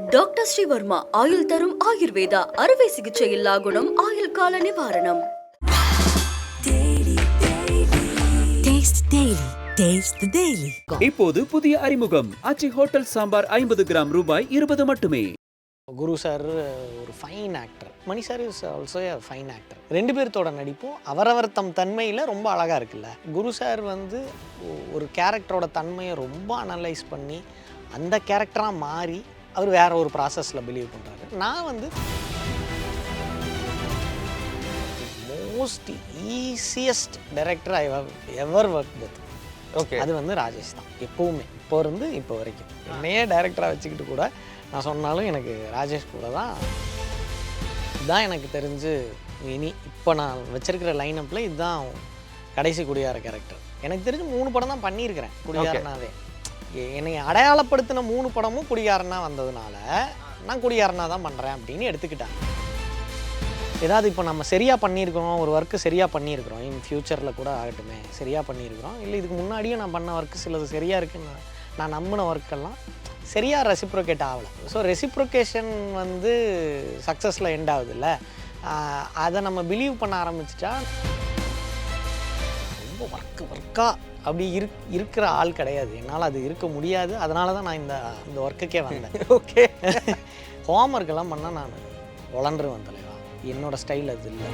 Doctor Sreevarma ஆயுள் தரும் ஆயுர்வேதா அறுவை சிகிச்சை இல்லா குணம் ஆயுள் கால நிவாரணம். இப்போது புதிய அறிமுகம் அச்சி ஹோட்டல் சாம்பார் 50 கிராம் ரூபாய் 20 மட்டுமே. குரு சார் ஒரு fine actor, Mani sir is also a fine actor. ரெண்டு பேர்த்தோட நடிப்பும் அவரவர் தம் தன்மையில் ரொம்ப அழகாக இருக்குல்ல. குரு சார் வந்து ஒரு கேரக்டரோட தன்மையை ரொம்ப அனலைஸ் பண்ணி அந்த கேரக்டராக மாறி அவர் வேற ஒரு ப்ராசஸில் பிலீவ் பண்ணுறாரு. நான் வந்து most easiest director I have ever work with. Okay, அது வந்து ராஜேஷ் தான் எப்போவுமே, இப்போ இருந்து இப்போ வரைக்கும். என்னையே டைரக்டராக வச்சுக்கிட்டு கூட நான் சொன்னாலும் எனக்கு ராஜேஷ் கூட தான். இதுதான் எனக்கு தெரிஞ்சு இனி இப்போ நான் வச்சிருக்கிற லைனப்பில் இதுதான் கடைசி குடியார கேரக்டர். எனக்கு தெரிஞ்சு 3 படம் தான் பண்ணியிருக்கிறேன் குடியாரனாவே. என்னை அடையாளப்படுத்தின 3 படமும் குடியாரனா வந்ததுனால நான் குடியாரனா தான் பண்ணுறேன் அப்படின்னு எடுத்துக்கிட்டேன். ஏதாவது இப்போ நம்ம சரியாக பண்ணியிருக்கிறோம், ஒரு ஒர்க்கு சரியாக பண்ணியிருக்கிறோம், இன் ஃப்யூச்சரில் கூட ஆகட்டுமே சரியாக பண்ணியிருக்கிறோம், இல்லை இதுக்கு முன்னாடியும் நான் பண்ண ஒர்க்கு சிலது சரியாக இருக்குன்னு நான் நம்பின ஒர்க்கெல்லாம் சரியாக ரெசிப்ரோகேட் ஆகலை. ஸோ ரெசிப்ரோகேஷன் வந்து சக்ஸஸில் எண்ட் ஆகுதுல்ல, அதை நம்ம பிலீவ் பண்ண ஆரம்பிச்சிட்டா ரொம்ப ஒர்க்காக அப்படி இருக்கிற ஆள் கிடையாது. என்னால் அது இருக்க முடியாது. அதனால தான் நான் இந்த ஒர்க்குக்கே வந்தேன். ஓகே, ஹோம்ஒர்க்கெல்லாம் பண்ணால் நான் வளர்ந்துருவேன் தலைவா. என்னோட ஸ்டைல் அது இல்லை.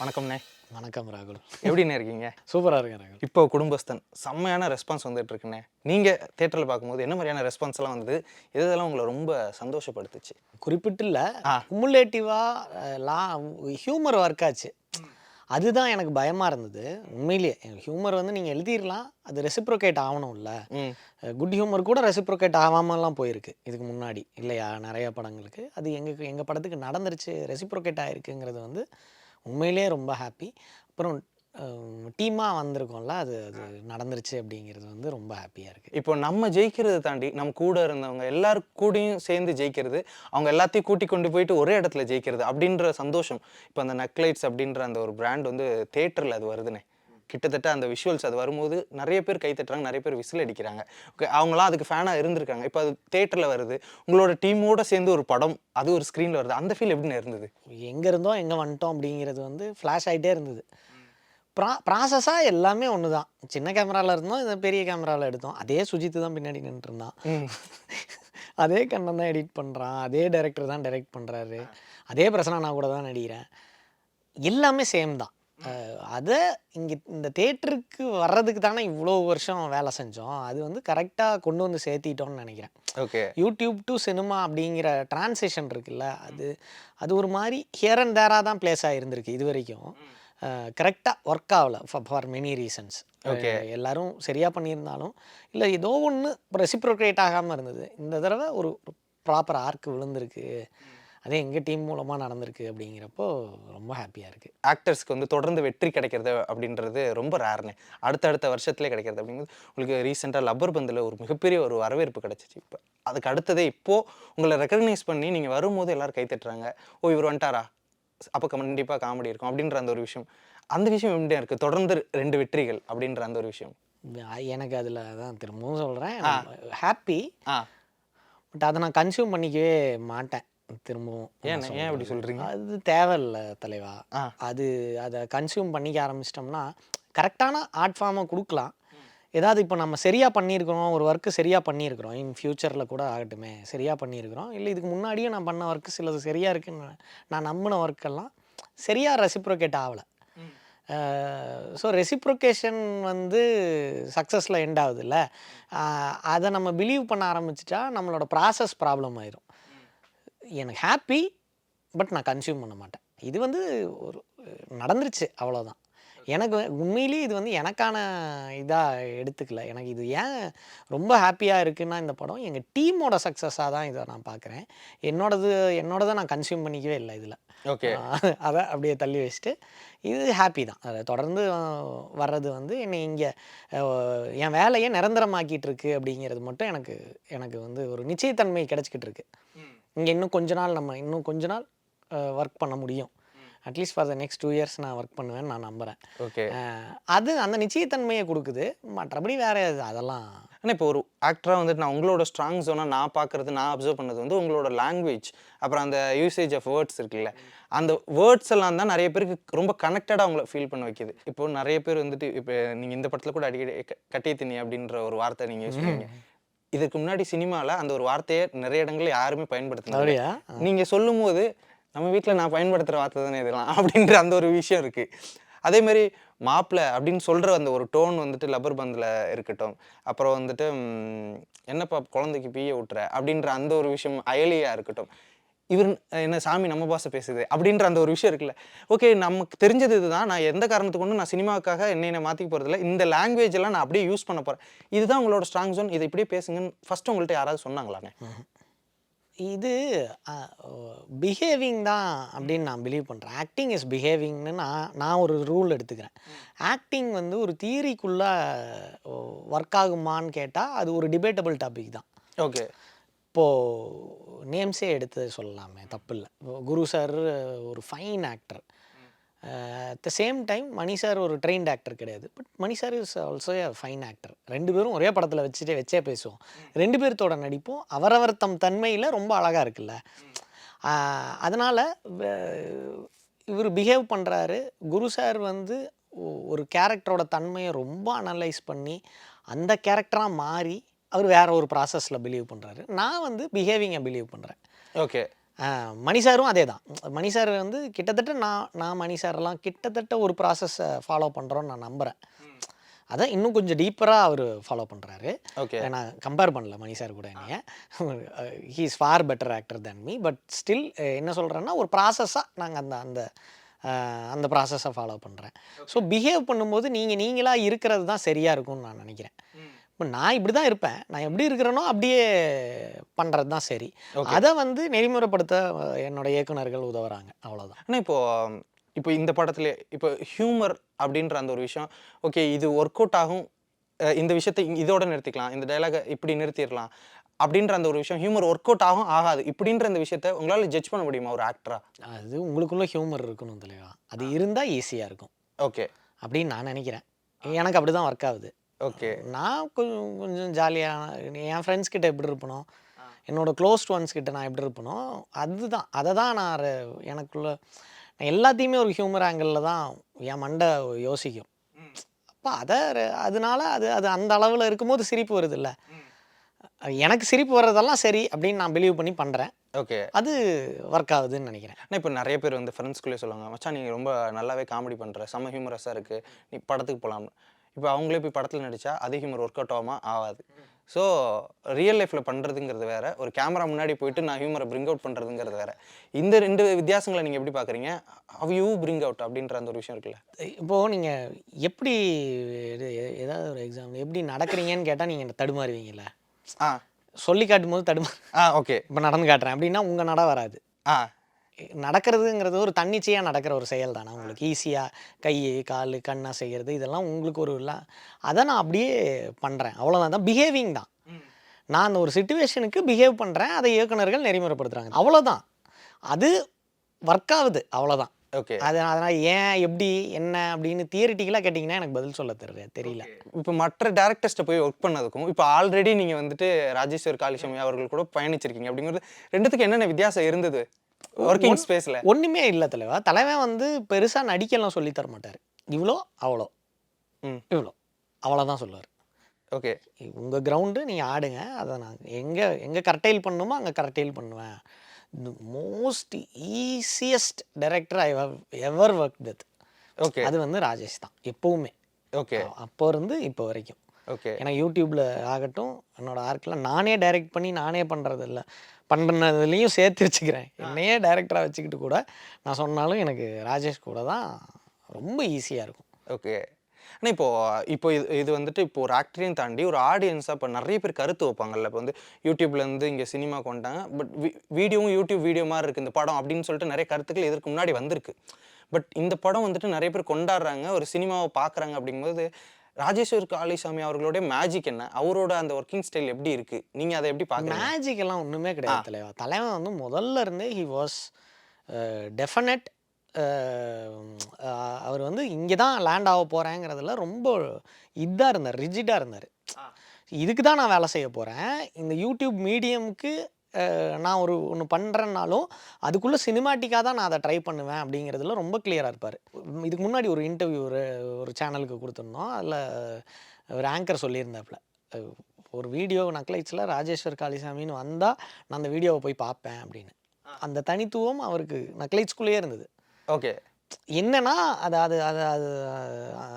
வணக்கம்ண்ணே. வணக்கம் ராகுல், எப்படிண்ணே இருக்கீங்க? சூப்பராக இருக்கேன் ராகுல். இப்போ குடும்பஸ்தன் செம்மையான ரெஸ்பான்ஸ் வந்துட்டு இருக்குண்ணே. நீங்கள் தேட்டரில் பார்க்கும்போது என்ன மாதிரியான ரெஸ்பான்ஸ் எல்லாம் வந்தது? இதெல்லாம் உங்களை ரொம்ப சந்தோஷப்படுத்துச்சு? குறிப்பிட்டு இல்லை, குமுலேட்டிவாக ஹியூமர் ஒர்க் ஆச்சு. அதுதான் எனக்கு பயமாக இருந்தது உண்மையிலேயே. ஹியூமர் வந்து நீங்கள் எழுதிடலாம், அது ரெசிப்ரோகேட் ஆகணும்ல. குட் ஹியூமர் கூட ரெசிப்ரோகேட் ஆகாமலாம் போயிருக்கு இதுக்கு முன்னாடி இல்லையா, நிறைய படங்களுக்கு. அது எங்கள் படத்துக்கு நடந்துருச்சு, ரெசிப்ரோகேட் ஆகிருக்குங்கிறது வந்து உண்மையிலேயே ரொம்ப ஹாப்பி. அப்புறம் டீமாக வந்திருக்கோம்ல, அது நடந்துருச்சு அப்படிங்கிறது வந்து ரொம்ப ஹாப்பியாக இருக்குது. இப்போ நம்ம ஜெயிக்கிறத தாண்டி நம்ம கூட இருந்தவங்க எல்லாரும் கூடயும் சேர்ந்து ஜெயிக்கிறது, அவங்க எல்லாத்தையும் கூட்டி கொண்டு போயிட்டு ஒரே இடத்துல ஜெயிக்கிறது அப்படின்ற சந்தோஷம். இப்போ அந்த நக்லைட்ஸ் அப்படின்ற அந்த ஒரு பிராண்ட் வந்து தேட்டரில் அது வருதுண்ணே. கிட்டத்தட்ட அந்த விஷுவல்ஸ் அது வரும்போது நிறைய பேர் கை தட்டுறாங்க, நிறைய பேர் விசில் அடிக்கிறாங்க. ஓகே, அவங்களாம் அதுக்கு ஃபேனாக இருந்திருக்காங்க. இப்போ அது தேட்டரில் வருது, உங்களோட டீமோடு சேர்ந்து ஒரு படம் அது ஒரு ஸ்க்ரீனில் வருது, அந்த ஃபீல் எப்படின்னு இருந்தது? எங்கே இருந்தோம் எங்கே வந்துட்டோம் அப்படிங்கிறது வந்து ஃப்ளாஷ் ஆகிட்டே இருந்தது. ப்ராசஸாக எல்லாமே ஒன்று தான். சின்ன கேமராவில் இருந்தோம், இந்த பெரிய கேமராவில் எடுத்தோம். அதே சுஜித்து தான் பின்னாடி நின்றுருந்தான், அதே கண்ணன் தான் எடிட் பண்ணுறான், அதே டைரக்டர் தான் டைரக்ட் பண்ணுறாரு, அதே பிரசனா நான் கூட தான் நடிக்கிறேன். எல்லாமே சேம் தான். அதை இங்கே இந்த தேட்டருக்கு வர்றதுக்கு தானே இவ்வளோ வருஷம் வேலை செஞ்சோம். அது வந்து கரெக்டாக கொண்டு வந்து சேர்த்திட்டோம்னு நினைக்கிறேன். ஓகே, யூடியூப் டு சினிமா அப்படிங்கிற டிரான்சிஷன் இருக்குல்ல, அது ஒரு மாதிரி ஹியர் அண்ட் தேராக தான் பிளேஸ் ஆகிருந்திருக்கு இது வரைக்கும். கரெக்டாக ஒர்க் ஆகலை ஃபார் மெனி ரீசன்ஸ். ஓகே, எல்லோரும் சரியாக பண்ணியிருந்தாலும் இல்லை ஏதோ ஒன்று ரெசிப்ரோகேட் ஆகாமல் இருந்தது. இந்த தடவை ஒரு ப்ராப்பர் ஆர்க் விழுந்திருக்கு, அதே எங்கள் டீம் மூலமாக நடந்திருக்கு அப்படிங்கிறப்போ ரொம்ப ஹாப்பியாக இருக்குது. ஆக்டர்ஸ்க்கு வந்து தொடர்ந்து வெற்றி கிடைக்கிறது அப்படின்றது ரொம்ப ரேர்னே. அடுத்தடுத்த வருஷத்துலேயே கிடைக்கிறது அப்படிங்கிறது. உங்களுக்கு ரீசெண்டாக லப்பர் பந்தில் ஒரு மிகப்பெரிய ஒரு வரவேற்பு கிடச்சிச்சு. இப்போ அதுக்கு அடுத்ததே இப்போது உங்களை ரெக்கக்னைஸ் பண்ணி நீங்கள் வரும்போது எல்லோரும் கை தட்டுறாங்க. ஓ, இவர் வந்துட்டாரா, அப்போ கண்டிப்பாக காமெடி இருக்கும் அப்படின்ற அந்த ஒரு விஷயம். அந்த விஷயம் எப்படியா இருக்குது? தொடர்ந்து 2 வெற்றிகள் அப்படின்ற அந்த ஒரு விஷயம் எனக்கு அதில் தான் திரும்பவும் சொல்கிறேன், ஹாப்பி. பட் அதை நான் கன்சியூம் பண்ணிக்கவே மாட்டேன் திரும்பவும். ஏன் அப்படி சொல்கிறீங்க? அது தேவையில்லை தலைவா. அதை கன்சியூம் பண்ணிக்க ஆரம்பிச்சிட்டோம்னா கரெக்டான ஆர்ட் ஃபார்மை கொடுக்கலாம். ஏதாவது இப்போ நம்ம சரியாக பண்ணியிருக்கிறோம், ஒரு ஒர்க்கு சரியாக பண்ணியிருக்கிறோம், இன் ஃப்யூச்சரில் கூட ஆகட்டுமே சரியாக பண்ணியிருக்கிறோம், இல்லை இதுக்கு முன்னாடியும் நான் பண்ண ஒர்க்கு சிலது சரியாக இருக்குன்னு நான் நம்பின ஒர்க்கெல்லாம் சரியாக ரெசிப்ரோகேட் ஆகலை. ஸோ ரெசிப்ரோகேஷன் வந்து சக்ஸஸில் எண்ட் ஆகுதுல்ல, அதை நம்ம பிலீவ் பண்ண ஆரம்பிச்சிட்டா நம்மளோட ப்ராசஸ் ப்ராப்ளம் ஆயிரும். எனக்கு ஹாப்பி, பட் நான் கன்சியூம் பண்ண மாட்டேன். இது வந்து ஒரு நடந்துருச்சு அவ்வளோதான். எனக்கு உண்மையிலேயே இது வந்து எனக்கான இதாக எடுத்துக்கல. எனக்கு இது ஏன் ரொம்ப ஹாப்பியாக இருக்குன்னா, இந்த படம் எங்கள் டீமோட சக்ஸஸாக தான் இதை நான் பார்க்குறேன். என்னோடதை நான் கன்சியூம் பண்ணிக்கவே இல்லை இதில். ஓகே, அதை அப்படியே தள்ளி வச்சுட்டு இது ஹாப்பி தான். அதை தொடர்ந்து வர்றது வந்து என்னை இங்கே என் வேலையை நிரந்தரமாக்கிட்டு இருக்கு அப்படிங்கிறது மட்டும் எனக்கு வந்து ஒரு நிச்சயத்தன்மை கிடச்சிக்கிட்டு இருக்கு. இங்கே இன்னும் கொஞ்ச நாள் ஒர்க் பண்ண முடியும் at least for the next 2 years நான் ஒர்க் பண்ணுவேன்னு நான் நம்புகிறேன். ஓகே. அது அந்த நிச்சயத்தன்மையை கொடுக்குது. மற்றபடி வேறு அதெல்லாம் ஆனால் இப்போ ஒரு ஆக்டராக வந்துட்டு நான் உங்களோட ஸ்ட்ராங் ஜோனாக நான் பார்க்குறது, நான் அப்சர்வ் பண்ணது வந்து உங்களோட லாங்குவேஜ், அப்புறம் அந்த யூசேஜ் ஆஃப் வேர்ட்ஸ் இருக்குல்ல, அந்த வேர்ட்ஸ் எல்லாம் தான் நிறைய பேருக்கு ரொம்ப கனெக்டடாக அவங்கள ஃபீல் பண்ண வைக்கிது. இப்போ நிறைய பேர் வந்துட்டு இப்போ நீங்கள் இந்த படத்தில் கூட அடிக்கடி கட்டிய திணி அப்படின்ற ஒரு வார்த்தை நீங்கள் யூஸ் பண்ணுவீங்க. இதுக்கு முன்னாடி சினிமாவில் அந்த ஒரு வார்த்தையை நிறைய இடங்களில் யாருமே பயன்படுத்தினாங்க. அப்படியா? நீங்கள் சொல்லும் போது நம்ம வீட்டில் நான் பயன்படுத்துகிற வார்த்தை தானே இதெல்லாம் அப்படின்ற அந்த ஒரு விஷயம் இருக்குது. அதே மாதிரி மாப்பிள்ளை அப்படின்னு சொல்கிற அந்த ஒரு டோன் வந்துட்டு லப்பர் பந்தில் இருக்கட்டும், அப்புறம் வந்துட்டு என்னப்பா குழந்தைக்கு பீய விட்டுற அப்படின்ற அந்த ஒரு விஷயம் அயலியாக இருக்கட்டும், இவர் என்ன சாமி நம்ம பாஷை பேசுது அப்படின்ற அந்த ஒரு விஷயம் இருக்குல்ல. ஓகே, நமக்கு தெரிஞ்சது இதுதான், நான் எந்த காரணத்துக்கு கொண்டு நான் சினிமாவுக்காக என்னை மாற்றிக்க போகிறதில்ல, இந்த லாங்குவேஜ் எல்லாம் நான் அப்படியே யூஸ் பண்ண போகிறேன், இதுதான் உங்களோட ஸ்ட்ராங் ஜோன், இதை இப்படியே பேசுங்கன்னு ஃபஸ்ட்டு உங்கள்கிட்ட யாராவது சொன்னாங்களாண்ணே? இது பிஹேவிங் தான் அப்படின்னு நான் பிலீவ் பண்ணுறேன். ஆக்டிங் இஸ் பிஹேவிங்னு நான் ஒரு ரூல் எடுத்துக்கிறேன். ஆக்டிங் வந்து ஒரு தியரிக்குள்ளே ஒர்க் ஆகுமான்னு கேட்டால் அது ஒரு டிபேட்டபிள் டாபிக் தான். ஓகே. இப்போது நேம்ஸே எடுத்து சொல்லலாமே, தப்பு இல்லை. குரு சார் ஒரு fine actor. At the same time Mani sir ஒரு ட்ரெயின்ட் ஆக்டர் கிடையாது. But Mani sir is also a fine actor. 2 பேரும் ஒரே படத்தில் வச்சே பேசுவோம். 2 பேர்த்தோட நடிப்பும் அவரவர் தம் தன்மையில் ரொம்ப அழகாக இருக்குல்ல. அதனால் இவர் பிஹேவ் பண்ணுறாரு. குரு சார் வந்து ஒரு கேரக்டரோட தன்மையை ரொம்ப அனலைஸ் பண்ணி அந்த கேரக்டராக மாறி அவர் வேற ஒரு ப்ராசஸில் பிலீவ் பண்ணுறாரு. நான் வந்து பிஹேவிங்கை பிலீவ் பண்ணுறேன். ஓகே. மணி சாரும் அதே தான். மணி சார் வந்து கிட்டத்தட்ட நான் மணி சாரெல்லாம் கிட்டத்தட்ட ஒரு ப்ராசஸை ஃபாலோ பண்ணுறோன்னு நான் நம்புகிறேன். அதான் இன்னும் கொஞ்சம் டீப்பராக அவர் ஃபாலோ பண்ணுறாரு. ஓகே. நான் கம்பேர் பண்ணல மணி சார் கூட என்னைய. He is for better actor than me. But still என்ன சொல்கிறேன்னா ஒரு ப்ராசஸாக நாங்கள் அந்த ப்ராசஸை ஃபாலோ பண்ணுறேன். ஸோ பிஹேவ் பண்ணும்போது நீங்களாக இருக்கிறது தான் சரியாக இருக்கும்னு நான் நினைக்கிறேன். இப்போ நான் இப்படி தான் இருப்பேன், நான் எப்படி இருக்கிறேனோ அப்படியே பண்ணுறது தான் சரி. அதை வந்து நெறிமுறைப்படுத்த என்னோட இயக்குனர்கள் உதவுறாங்க, அவ்வளோதான். ஆனால் இப்போ இந்த படத்துல இப்போ ஹியூமர் அப்படின்ற அந்த ஒரு விஷயம், ஓகே இது ஒர்க் அவுட் ஆகும், இந்த விஷயத்தை இதோட நிறுத்திக்கலாம், இந்த டைலாகை இப்படி நிறுத்திடலாம் அப்படின்ற அந்த ஒரு விஷயம் ஹியூமர் ஒர்க் அவுட் ஆகும் ஆகாது இப்படின்ற அந்த விஷயத்தை உங்களால் ஜட்ஜ் பண்ண முடியுமா ஒரு ஆக்டரா? அது உங்களுக்குள்ள ஹியூமர் இருக்கணும் தலைவா. அது இருந்தால் ஈஸியாக இருக்கும். ஓகே. அப்படின்னு நான் நினைக்கிறேன். எனக்கு அப்படி தான் ஒர்க் ஆகுது. ஓகே. நான் கொஞ்சம் ஜாலியாக என் ஃப்ரெண்ட்ஸ் கிட்ட எப்படி இருப்பனோ, என்னோட க்ளோஸ்ட் ஒன்ஸ் கிட்ட நான் எப்படி இருப்பனோ அதுதான், அதை தான் நான் எனக்குள்ள நான் எல்லாத்தையுமே ஒரு ஹியூமர் ஆங்கிளில் தான் என் மண்டை யோசிக்கும். அப்போ அதனால அது அந்த அளவில் இருக்கும்போது சிரிப்பு வருது இல்லை. எனக்கு சிரிப்பு வர்றதெல்லாம் சரி அப்படின்னு நான் பிலீவ் பண்ணி பண்ணுறேன். ஓகே. அது ஒர்க் ஆகுதுன்னு நினைக்கிறேன். ஆனால் இப்போ நிறைய பேர் வந்து ஃப்ரெண்ட்ஸ்குள்ளே சொல்லுவாங்க, மச்சான் நீங்கள் ரொம்ப நல்லாவே காமெடி பண்ணுற, செம்ம ஹியூமரஸாக இருக்குது, நீ படத்துக்கு போகலாம்னு. இப்போ அவங்களே போய் படத்தில் நடித்தா அதே ஹியூமர் ஒர்க் அவுட் ஆகாது. ஸோ ரியல் லைஃப்பில் பண்ணுறதுங்கிறது வேறு, ஒரு கேமரா முன்னாடி போயிட்டு நான் ஹியூமரை பிரிங் அவுட் பண்ணுறதுங்கிறது வேறு. இந்த 2 வித்தியாசங்களை நீங்கள் எப்படி பார்க்குறீங்க? ஹவ் யூ பிரிங் அவுட் அப்படின்ற அந்த ஒரு விஷயம் இருக்குல்ல. இப்போது நீங்கள் எப்படி ஏதாவது ஒரு எக்ஸாம்பிள் எப்படி நடக்கிறீங்கன்னு கேட்டால் நீங்கள் தடுமாறுவீங்கல்ல. சொல்லி காட்டும் போது ஓகே. இப்போ நடந்து காட்டுறேன் அப்படின்னா உங்கள் நட வராது. நடக்கிறதுங்கிறது ஒரு தன்னிச்சையாக நடக்கிற ஒரு செயல் தானே. உங்களுக்கு ஈஸியாக கை கால் கண்ணாக செய்கிறது இதெல்லாம் உங்களுக்கு ஒரு இல்லை. அதை நான் அப்படியே பண்ணுறேன், அவ்வளோதான். பிஹேவிங் தான். நான் அந்த ஒரு சிச்சுவேஷனுக்கு பிஹேவ் பண்ணுறேன், அதை இயக்குனர்கள் நெறிமுறைப்படுத்துகிறாங்க, அவ்வளோதான். அது ஒர்க் ஆகுது, அவ்வளோதான். ஓகே. அதனால் ஏன் எப்படி என்ன அப்படின்னு தியரிட்டிக்கலாக கேட்டிங்கன்னா எனக்கு பதில் சொல்ல தெரியல. இப்போ மற்ற டேரக்டர்ஸ்ட்டை போய் ஒர்க் பண்ணதுக்கும் இப்போ ஆல்ரெடி நீங்கள் வந்துட்டு ராஜேஸ்வர் காளிசாமி அவர்கள் கூட பயணிச்சிருக்கீங்க அப்படிங்கிறது ரெண்டுத்துக்கு என்னென்ன வித்தியாசம் இருந்தது ஒர்க்கிங் ஸ்பேஸில்? ஒன்றுமே இல்லை தலைவா. தலைவன் வந்து பெருசாக நடிக்கலாம் சொல்லி தர மாட்டார். இவ்வளோ அவ்வளோ இவ்வளோ அவ்வளோதான் சொல்லுவார். ஓகே. உங்கள் கிரவுண்டு நீங்கள் ஆடுங்க, அதை நான் எங்கே கரெக்டைல் பண்ணணுமோ அங்கே கரெக்டைல் பண்ணுவேன். Most easiest director I have ever work with. Okay. அது வந்து ராஜேஷ் தான் எப்போவுமே. ஓகே. அப்போ இருந்து இப்போ வரைக்கும். ஓகே. ஏன்னா யூடியூப்பில் ஆகட்டும் என்னோட ஆர்க்கில் நானே டைரக்ட் பண்ணி நானே பண்ணுறது இல்லை, பண்ணுறதுலேயும் சேர்த்து வச்சுக்கிறேன். என்னையே டைரக்டராக வச்சுக்கிட்டு கூட நான் சொன்னாலும் எனக்கு ராஜேஷ் கூட தான் ரொம்ப ஈஸியாக இருக்கும். ஓகே. ஆனால் இப்போ இது வந்துட்டு இப்போ ஒரு ஆக்டரையும் தாண்டி ஒரு ஆடியன்ஸாக இப்போ நிறைய பேர் கருத்து வைப்பாங்கல்ல. இப்போ வந்து யூடியூப்லேருந்து இங்கே சினிமா கொண்டாங்க, பட் வீடியோவும் யூடியூப் வீடியோ மாதிரி இருக்குது இந்த படம் அப்படின்னு சொல்லிட்டு நிறைய கருத்துக்கள் இதற்கு முன்னாடி வந்திருக்கு. பட் இந்த படம் வந்துட்டு நிறைய பேர் கொண்டாடுறாங்க, ஒரு சினிமாவை பார்க்குறாங்க. அப்படிங்கும்போது ராஜேஸ்வர் காளிசாமி அவர்களுடைய மேஜிக் என்ன, அவரோட அந்த ஒர்க்கிங் ஸ்டைல் எப்படி இருக்குது, நீங்கள் அதை எப்படி பார்க்குறீங்க? மேஜிக் எல்லாம் ஒன்றுமே கிடையாது தலைவன் வந்து முதல்ல இருந்தே ஹி வாஸ் டெஃபினட் அவர் வந்து இங்கே தான் லேண்ட் ஆக போகிறேங்கிறதுல ரொம்ப இதாக இருந்தார், ரிஜிடாக இருந்தார். இதுக்கு தான் நான் வேலை செய்ய போகிறேன், இந்த யூடியூப் மீடியமுக்கு நான் ஒன்று பண்ணுறேன்னாலும் அதுக்குள்ளே சினிமாட்டிக்காக தான் நான் அதை ட்ரை பண்ணுவேன் அப்படிங்கிறதுல ரொம்ப கிளியராக இருப்பார். இதுக்கு முன்னாடி ஒரு இன்டர்வியூ ஒரு சேனலுக்கு கொடுத்துருந்தோம். அதில் ஒரு ஆங்கர் சொல்லியிருந்தாப்புல, ஒரு வீடியோ நக்லைட்ஸில் ராஜேஸ்வர் காளிசாமின்னு வந்தால் நான் அந்த வீடியோவை போய் பார்ப்பேன் அப்படின்னு. அந்த தனித்துவம் அவருக்கு நக்லைட்ஸ்குள்ளேயே இருந்தது. ஓகே. என்னன்னா அது அது அது அது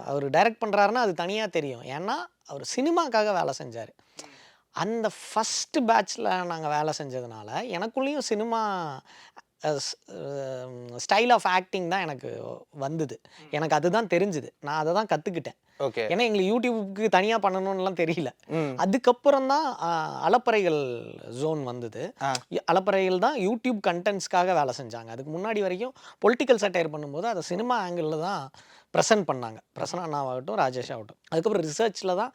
அவர் டைரக்ட் பண்ணுறாருன்னா அது தனியாக தெரியும். ஏன்னா அவர் சினிமாக்காக வேலை செஞ்சார். அந்த ஃபஸ்ட்டு பேட்ச்சில் நாங்கள் வேலை செஞ்சதுனால எனக்குள்ளேயும் சினிமா ஸ்டைல் ஆஃப் ஆக்டிங் தான் எனக்கு வந்தது. எனக்கு அதுதான் தெரிஞ்சுது, நான் அதை தான் கற்றுக்கிட்டேன். ஓகே. ஏன்னா எங்களுக்கு யூடியூப்புக்கு தனியாக பண்ணணும்லாம் தெரியல. அதுக்கப்புறம் தான் அலப்பறைகள் ஜோன் வந்தது. அலப்பறைகள் தான் யூடியூப் கண்டென்ட்ஸ்க்காக வேலை செஞ்சாங்க. அதுக்கு முன்னாடி வரைக்கும் பொலிட்டிக்கல் சட்டையர் பண்ணும்போது அதை சினிமா ஆங்கிளில் தான் ப்ரெசென்ட் பண்ணாங்க, பிரசன்னா அண்ணாவாகட்டும் ராஜேஷ் ஆகட்டும். அதுக்கப்புறம் ரிசர்ச்சில் தான்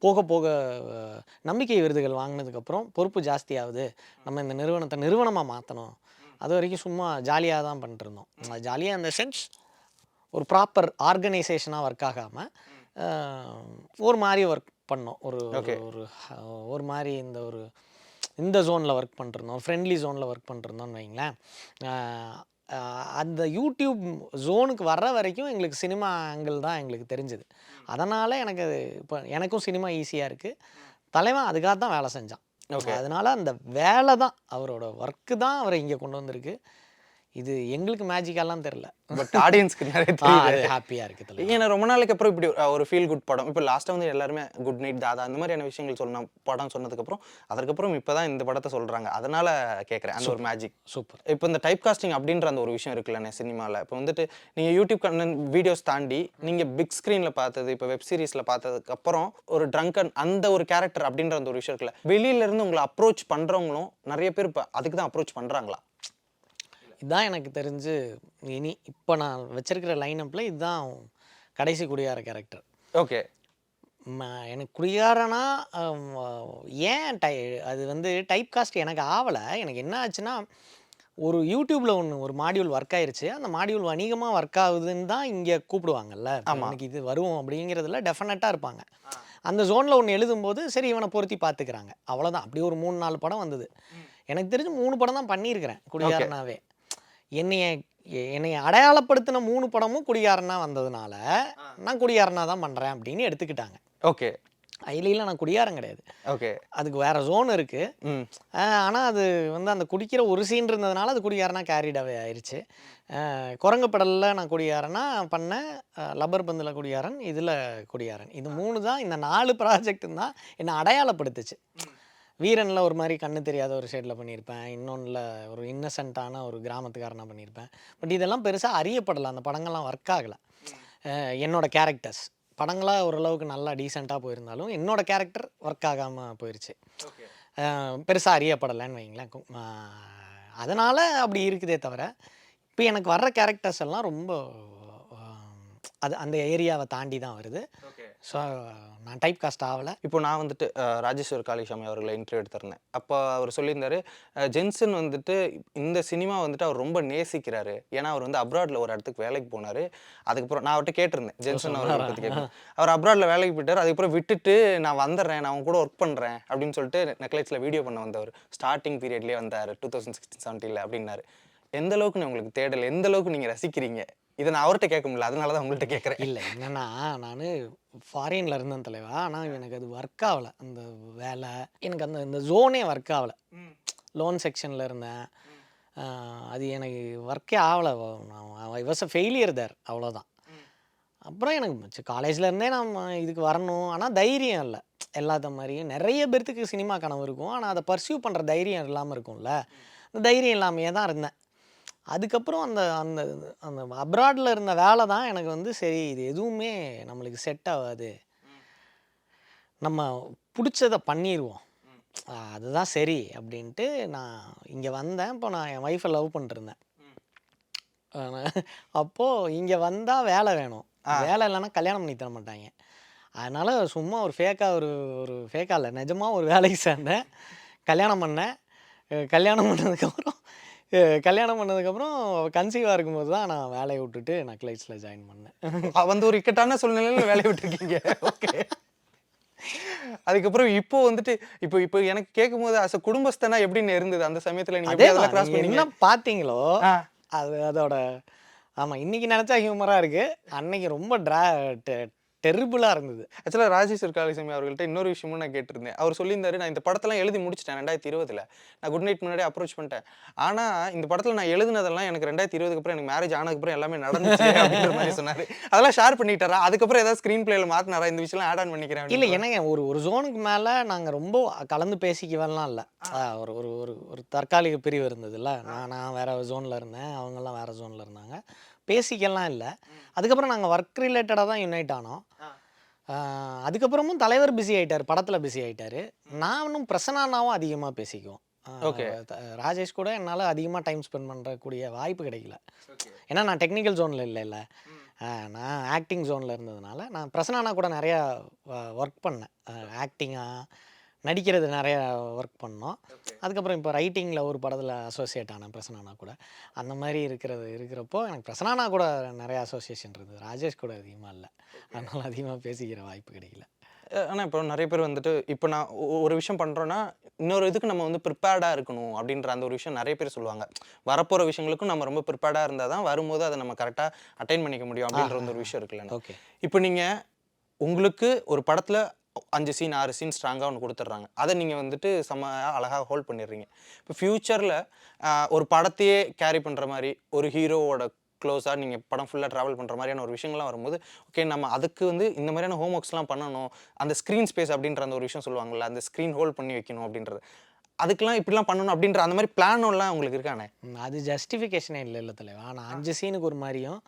போக போக நம்பிக்கை விருதுகள் வாங்கினதுக்கப்புறம் பொறுப்பு ஜாஸ்தியாகுது, நம்ம இந்த நிறுவனத்தை நிறுவனமாக மாற்றணும். அது வரைக்கும் சும்மா ஜாலியாக தான் பண்ணிட்டுருந்தோம். ஜாலியாக இந்த சென்ஸ் ஒரு ப்ராப்பர் ஆர்கனைசேஷனாக ஒர்க் ஆகாமல் ஒரு மாதிரி ஒர்க் பண்ணோம். ஒரு மாதிரி இந்த ஜோனில் ஒர்க் பண்ணிருந்தோம், ஃப்ரெண்ட்லி ஜோனில் ஒர்க் பண்ணிருந்தோம்னு வைங்களேன். அந்த யூடியூப் ஜோனுக்கு வர்ற வரைக்கும் எங்களுக்கு சினிமா ஆங்கிள் தான் எங்களுக்கு தெரிஞ்சுது. அதனால் எனக்கு இப்போ எனக்கும் சினிமா ஈஸியாக இருக்குது. தலைவன் அதுக்காக தான் வேலை செஞ்சான். அதனால் அந்த வேலை தான், அவரோட ஒர்க்கு தான் அவரை இங்கே கொண்டு வந்திருக்கு. இது எங்களுக்கு மேஜிக்காலாம் தெரில, பட் ஆடியன்ஸ்க்கு நிறைய ஹாப்பியாக இருக்குது. ஏன்னா ரொம்ப நாளைக்கு அப்புறம் இப்படி ஒரு ஃபீல் குட் படம். இப்போ லாஸ்ட்டாக வந்து எல்லாருமே குட் நைட் தாதா அந்த மாதிரியான விஷயங்கள் சொல்லணும் படம் சொன்னதுக்கப்புறம், அதுக்கப்புறம் இப்போ தான் இந்த படத்தை சொல்கிறாங்க. அதனால் கேட்குறேன், அந்த ஒரு மேஜிக். சூப்பர். இப்போ இந்த டைப் காஸ்டிங் அப்படின்ற அந்த ஒரு விஷயம் இருக்குல்லண்ணே சினிமாவில். இப்போ வந்துட்டு நீங்கள் யூடியூப் கண்டென்ட் வீடியோஸ் தாண்டி நீங்கள் பிக் ஸ்க்ரீனில் பார்த்தது, இப்போ வெப் சீரிஸில் பார்த்ததுக்கப்புறம் ஒரு ட்ரங்கன் அந்த ஒரு கேரக்டர் அப்படின்ற அந்த ஒரு விஷயம் இருக்குல்ல, வெளியிலேருந்து உங்களை அப்ரோச் பண்ணுறவங்களும் நிறைய பேர் இப்போ அதுக்கு தான் அப்ரோச் பண்ணுறாங்களா? இதுதான் எனக்கு தெரிஞ்சு இனி இப்போ நான் வச்சிருக்கிற லைனப்பில் இதுதான் கடைசி குடியார கேரக்டர். ஓகே. எனக்கு குடியாரனா ஏன் அது வந்து டைப் காஸ்ட் எனக்கு ஆகலை. எனக்கு என்ன ஆச்சுன்னா, ஒரு யூடியூப்பில் ஒரு மாடியூல் ஒர்க் ஆயிருச்சு, அந்த மாடியூல் வணிகமாக ஒர்க் ஆகுதுன்னு தான் இங்கே கூப்பிடுவாங்கல்ல. எனக்கு இது வரும் அப்படிங்கிறதுல டெஃபினட்டாக இருப்பாங்க. அந்த ஜோனில் ஒன்று எழுதும்போது சரி இவனை பொருத்தி பார்த்துக்கிறாங்க, அவ்வளோதான். அப்படி ஒரு 3-4 படம் வந்தது. எனக்கு தெரிஞ்சு 3 படம் தான் பண்ணியிருக்கிறேன் குடியாரனாவே. என்னைய அடையாளப்படுத்தின 3 படமும் குடியாரனா வந்ததுனால நான் குடியாரனா தான் பண்ணுறேன் அப்படின்னு எடுத்துக்கிட்டாங்க. ஓகே. ஐலியில் நான் குடியாரம் கிடையாது. ஓகே. அதுக்கு வேற ஜோன் இருக்குது. ஆனால் அது வந்து அந்த குடிக்கிற ஒரு சீன் இருந்ததுனால அது குடியாரனா கேரிடாவே ஆயிடுச்சு. குரங்குப்படலில் நான் குடியாரனா பண்ணேன், லப்பர் பந்தில் குடியாரன், இதில் குடியாரன். இது 3 தான், இந்த 4 ப்ராஜெக்ட் தான் என்னை அடையாளப்படுத்துச்சு. வீரனில் ஒரு மாதிரி கண்ணு தெரியாத ஒரு ஷேடில் பண்ணியிருப்பேன், இன்னொன்றில் ஒரு இன்னசென்ட்டான ஒரு கிராமத்துக்காரனாக பண்ணியிருப்பேன். பட் இதெல்லாம் பெருசாக அறியப்படலை, அந்த படங்கள்லாம் ஒர்க் ஆகலை. என்னோடய கேரக்டர்ஸ் படங்களாக ஓரளவுக்கு நல்லா டீசெண்டாக போயிருந்தாலும் என்னோடய கேரக்டர் ஒர்க் ஆகாமல் போயிடுச்சு, பெருசாக அறியப்படலைன்னு வைங்களேன். அதனால் அப்படி இருக்குதே தவிர இப்போ எனக்கு வர்ற கேரக்டர்ஸ் எல்லாம் ரொம்ப அது அந்த ஏரியாவை தாண்டி தான் வருது. ஸோ நான் டைப் காஸ்ட் ஆகலை. இப்போ நான் வந்துட்டு ராஜேஸ்வர் காளிசாமி அவர்களை இன்டர்வியூ எடுத்திருந்தேன். அப்போ அவர் சொல்லியிருந்தாரு, ஜென்சன் வந்துட்டு இந்த சினிமா வந்துட்டு அவர் ரொம்ப நேசிக்கிறாரு. ஏன்னா அவர் வந்து அப்ராடில் ஒரு இடத்துக்கு வேலைக்கு போனார். அதுக்கப்புறம் நான் அவர்கிட்ட கேட்டிருந்தேன், ஜென்சன் அவரை பற்றி கேட்டேன். அவர் அப்ராடில் வேலைக்கு போயிட்டார். அதுக்கப்புறம் விட்டுட்டு நான் வந்துடுறேன், நான் அவங்க கூட ஒர்க் பண்ணுறேன் அப்படின்னு சொல்லிட்டு நெக்லைட்ஸில் வீடியோ பண்ண வந்தவர். ஸ்டார்டிங் பீரியட்லேயே வந்தார் 2016-17 அப்படின்னாரு. எந்த அளவுக்கு உங்களுக்கு தேடல், எந்த அளவுக்கு நீங்கள் ரசிக்கிறீங்க, இதை நான் அவர்கிட்ட கேட்க முடியல, அதனால தான் உங்கள்கிட்ட கேட்குறேன். இல்லை என்னென்னா, நான் ஃபாரினில் இருந்தேன் தலைவா, ஆனால் எனக்கு அது ஒர்க் ஆகலை. அந்த வேலை எனக்கு இந்த ஜோனே ஒர்க் ஆகலை. லோன் செக்ஷனில் இருந்தேன், அது எனக்கு ஒர்க்கே ஆகலை. ஐ வாஸ் அ ஃபெயிலியர் தேர், அவ்வளோதான். அப்புறம் எனக்கு காலேஜில் இருந்தே நம்ம இதுக்கு வரணும், ஆனால் தைரியம் இல்லை. எல்லாத்த மாதிரியும் நிறைய பேர்த்துக்கு சினிமா கனவு இருக்கும், ஆனால் அதை பர்சியூ பண்ணுற தைரியம் இல்லாமல் இருக்கும்ல. அந்த தைரியம் இல்லாமையே தான் இருந்தேன். அதுக்கப்புறம் அந்த அந்த அந்த அப்ராடில் இருந்த வேலை தான் எனக்கு வந்து சரி இது எதுவுமே நம்மளுக்கு செட் ஆகாது, நம்ம பிடிச்சதை பண்ணிடுவோம், அதுதான் சரி அப்படின்ட்டு நான் இங்கே வந்தேன். இப்போ நான் என் ஒய்ஃபை லவ் பண்ணிட்டுருந்தேன். அப்போது இங்கே வந்தால் வேலை வேணும், வேலை இல்லைன்னா கல்யாணம் பண்ணி தர மாட்டாங்க. அதனால் சும்மா ஒரு ஃபேக்காக ஒரு ஃபேக்காக இல்லை, நிஜமாக ஒரு வேலைக்கு சேர்ந்தேன், கல்யாணம் பண்ணேன். கல்யாணம் பண்ணதுக்கப்புறம் கல்யாணம் பண்ணதுக்கப்புறம் கன்சீவாக இருக்கும்போது தான் நான் வேலையை விட்டுட்டு நக்லைட்ஸில் ஜாயின் பண்ணேன். வந்து ஒரு இக்கட்டான சூழ்நிலையில வேலையை விட்டுருக்கீங்க. ஓகே. அதுக்கப்புறம் இப்போ வந்துட்டு இப்போ இப்போ எனக்கு கேட்கும்போது அஸ் அ குடும்பஸ்தனா எப்படின்னு இருந்தது அந்த சமயத்துல நீங்க எப்படி அதெல்லாம் கிராஸ் பண்ணீங்க? என்ன பார்த்தீங்களோ ஆ. அதோட ஆமாம், இன்னைக்கு நினச்சா ஹியூமராக இருக்குது, அன்னைக்கு ரொம்ப டெரிபிளாக இருந்தது. ஆக்சுவலாக ராஜேஷ் காளிசாமி அவர்கள்ட்ட இன்னொரு விஷயமும் நான் கேட்டிருந்தேன். அவர் சொல்லியிருந்தாரு, நான் இந்த படத்தெல்லாம் எழுதி முடிச்சிட்டேன் 2020. நான் குட் நைட் முன்னாடி அப்ரோச் பண்ணிட்டேன். ஆனால் இந்த படத்தில் நான் எழுதுனதெல்லாம் எனக்கு 2020க்கு அப்புறம் எனக்கு மேரேஜ் ஆனதுக்கப்புறம் எல்லாமே நடந்துச்சு அப்படின்ற மாதிரி சொன்னார். அதெல்லாம் ஷேர் பண்ணிட்டாரா? அதுக்கப்புறம் ஏதாவது ஸ்க்ரீன் பிளேயில் மாற்றினாரா? இந்த விஷயம்லாம் ஆட் ஆன் பண்ணிக்கிறேன். இல்லை, எனக்கு ஒரு ஜோனுக்கு மேலே நாங்கள் ரொம்ப கலந்து பேசிக்கவெல்லாம் இல்லை. ஒரு ஒரு ஒரு ஒரு தற்காலிக பிரிவு இருந்ததுல்ல, நான் வேறு ஜோனில் இருந்தேன், அவங்கெல்லாம் வேறு ஜோனில் இருந்தாங்க, பேசிக்கலாம் இல்லை. அதுக்கப்புறம் நாங்கள் ஒர்க் ரிலேட்டடாக தான் யுனைட் ஆனோம். அதுக்கப்புறமும் தலைவர் பிஸி ஆகிட்டார், படத்தில் பிஸி ஆகிட்டார். நானும் பிரசன்னாவும் அதிகமாக பேசிக்குவோம். ஓகே. ராஜேஷ் கூட என்னால் அதிகமாக டைம் ஸ்பெண்ட் பண்ணுறக்கூடிய வாய்ப்பு கிடைக்கல. ஏன்னா நான் டெக்னிக்கல் ஜோனில் இல்லைல்ல, நான் ஆக்டிங் ஜோனில் இருந்ததுனால நான் பிரசன்னா கூட நிறையா ஒர்க் பண்ணேன். ஆக்டிங்காக நடிக்கிறது நிறையா ஒர்க் பண்ணோம். அதுக்கப்புறம் இப்போ ரைட்டிங்கில் ஒரு படத்தில் அசோசியேட் ஆனேன் பிரசன்னா கூட. அந்த மாதிரி இருக்கிறப்போ எனக்கு பிரசன்னா கூட நிறைய அசோசியேஷன் இருந்தது, ராஜேஷ் கூட அதிகமாக இல்லை. அதனால் அதிகமாக பேசிக்கிற வாய்ப்பு கிடைக்கல. ஆனால் இப்போ நிறைய பேர் வந்துட்டு இப்போ நான் ஒரு விஷயம் பண்ணுறோன்னா இன்னொரு இதுக்கு நம்ம வந்து ப்ரிப்பேர்டாக இருக்கணும் அப்படின்ற அந்த ஒரு விஷயம் நிறைய பேர் சொல்லுவாங்க. வரப்போகிற விஷயங்களுக்கும் நம்ம ரொம்ப ப்ரிப்பேர்டாக இருந்தால் தான் வரும்போது அதை நம்ம கரெக்டாக அட்டைன் பண்ணிக்க முடியும் அப்படின்ற ஒரு விஷயம் இருக்குல்ல. ஓகே. இப்போ நீங்கள் உங்களுக்கு ஒரு படத்தில் 5 சீன் 6 சீன் ஸ்ட்ராங்காக ஒன்று கொடுத்துட்றாங்க, அதை நீங்கள் வந்துட்டு செம்ம அழகாக ஹோல்ட் பண்ணிடுறீங்க. இப்போ ஃப்யூச்சரில் ஒரு படத்தையே கேரி பண்ணுற மாதிரி ஒரு ஹீரோவோட க்ளோஸாக நீங்கள் படம் ஃபுல்லாக ட்ராவல் பண்ணுற மாதிரியான ஒரு விஷயங்கள்லாம் வரும்போது, ஓகே நம்ம அதுக்கு வந்து இந்த மாதிரியான ஹோம் ஒர்க்ஸ்லாம் பண்ணணும், அந்த ஸ்க்ரீன் ஸ்பேஸ் அப்படின்ற அந்த ஒரு விஷயம் சொல்லுவாங்கள்ல, அந்த ஸ்க்ரீன் ஹோல்ட் பண்ணி வைக்கணும் அப்படின்றது, அதுக்கெலாம் இப்படிலாம் பண்ணணும் அப்படின்ற அந்த மாதிரி பிளானெல்லாம் உங்களுக்கு இருக்கானே? அது ஜஸ்டிஃபிகேஷனே இல்லை தலைவா. நான் 5 சீனுக்கு ஒரு மாதிரியும்